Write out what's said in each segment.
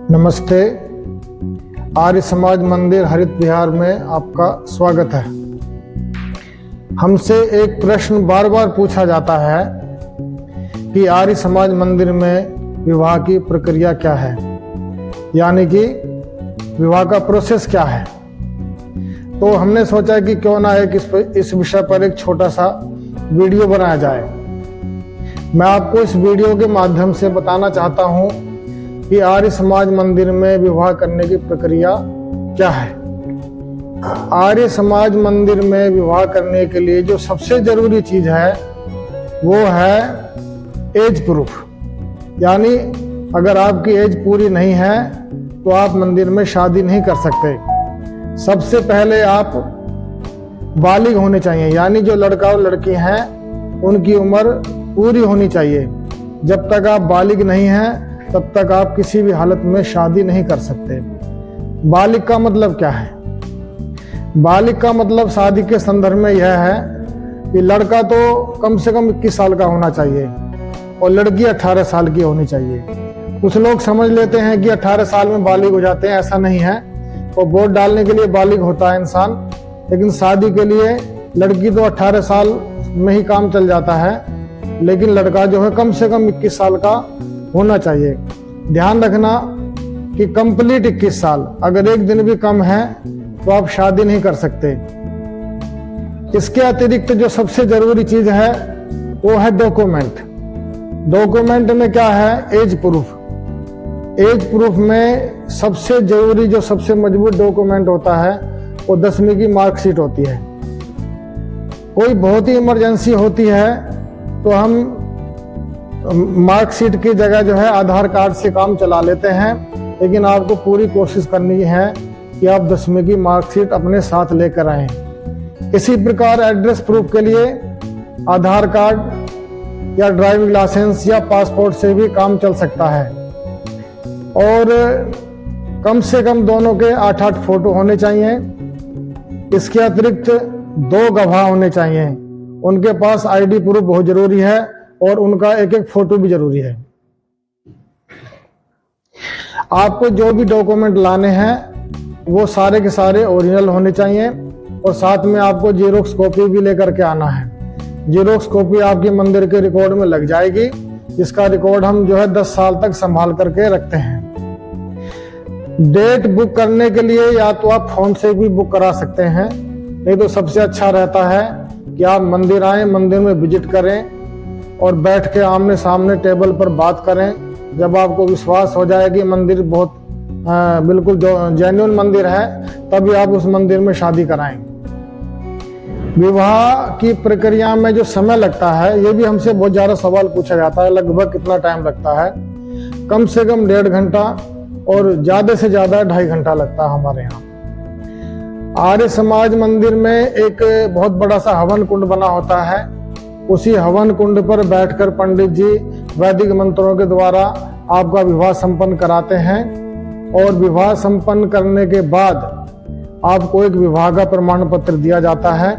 नमस्ते। आर्य समाज मंदिर हरित विहार में आपका स्वागत है। हमसे एक प्रश्न बार बार पूछा जाता है कि आर्य समाज मंदिर में विवाह की प्रक्रिया क्या है, यानी कि विवाह का प्रोसेस क्या है। तो हमने सोचा कि क्यों ना इस विषय पर एक छोटा सा वीडियो बनाया जाए। मैं आपको इस वीडियो के माध्यम से बताना चाहता हूं कि आर्य समाज मंदिर में विवाह करने की प्रक्रिया क्या है। आर्य समाज मंदिर में विवाह करने के लिए जो सबसे जरूरी चीज है वो है एज प्रूफ, यानी अगर आपकी एज पूरी नहीं है तो आप मंदिर में शादी नहीं कर सकते। सबसे पहले आप बालिग होने चाहिए, यानी जो लड़का और लड़की हैं उनकी उम्र पूरी होनी चाहिए। जब तक आप बालिग नहीं हैं तब तक आप किसी भी हालत में शादी नहीं कर सकते। बालिग का मतलब क्या है? बालिग का मतलब शादी के संदर्भ में यह है कि लड़का तो कम से कम 21 साल का होना चाहिए और लड़की 18 साल की होनी चाहिए। कुछ लोग समझ लेते हैं कि 18 साल में बालिग हो जाते हैं, ऐसा नहीं है। वो वोट डालने के लिए बालिग होता है इंसान, लेकिन शादी के लिए लड़की तो 18 साल में ही काम चल जाता है, लेकिन लड़का जो है कम से कम 21 साल का होना चाहिए। ध्यान रखना कि कंप्लीट 21 साल, अगर एक दिन भी कम है तो आप शादी नहीं कर सकते। इसके अतिरिक्त जो सबसे जरूरी चीज है वो है डॉक्यूमेंट। डॉक्यूमेंट में क्या है? As proof. एज प्रूफ में सबसे जरूरी जो सबसे मजबूत डॉक्यूमेंट होता है वो 10वीं की मार्कशीट होती है। कोई बहुत ही इमरजेंसी होती है तो हम मार्कशीट की जगह जो है आधार कार्ड से काम चला लेते हैं, लेकिन आपको पूरी कोशिश करनी है कि आप 10वीं की मार्कशीट अपने साथ लेकर आएं। इसी प्रकार एड्रेस प्रूफ के लिए आधार कार्ड या ड्राइविंग लाइसेंस या पासपोर्ट से भी काम चल सकता है। और कम से कम दोनों के 8-8 फोटो होने चाहिए। इसके अतिरिक्त 2 गवाह होने चाहिए, उनके पास आईडी प्रूफ बहुत जरूरी है और उनका एक फोटो भी जरूरी है। आपको जो भी डॉक्यूमेंट लाने हैं वो सारे के सारे ओरिजिनल होने चाहिए और साथ में आपको जेरोक्स कॉपी भी लेकर के आना है। जेरोक्स कॉपी आपके मंदिर के रिकॉर्ड में लग जाएगी, जिसका रिकॉर्ड हम जो है 10 साल तक संभाल करके रखते हैं। डेट बुक करने के लिए या तो आप फोन से भी बुक करा सकते हैं, नहीं तो सबसे अच्छा रहता है कि आप मंदिर आए, मंदिर में विजिट करें और बैठ के आमने सामने टेबल पर बात करें। जब आपको विश्वास हो जाए कि मंदिर बहुत बिल्कुल जेन्युइन मंदिर है, तभी आप उस मंदिर में शादी कराएं। विवाह की प्रक्रिया में जो समय लगता है, ये भी हमसे बहुत ज्यादा सवाल पूछा जाता है, लगभग कितना टाइम लगता है? कम से कम 1.5 घंटा और ज्यादा से ज्यादा 2.5 घंटा लगता है हमारे यहाँ। आर्य समाज मंदिर में एक बहुत बड़ा सा हवन कुंड बना होता है। उसी हवन कुंड पर बैठकर पंडित जी वैदिक मंत्रों के द्वारा आपका विवाह संपन्न कराते हैं और विवाह संपन्न करने के बाद आपको एक विवाह का प्रमाण पत्र दिया जाता है,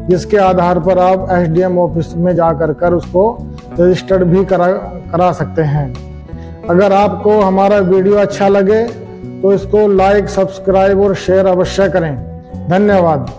जिसके आधार पर आप SDM ऑफिस में जाकर कर उसको रजिस्टर्ड भी करा सकते हैं। अगर आपको हमारा वीडियो अच्छा लगे तो इसको लाइक, सब्सक्राइब और शेयर अवश्य करें। धन्यवाद।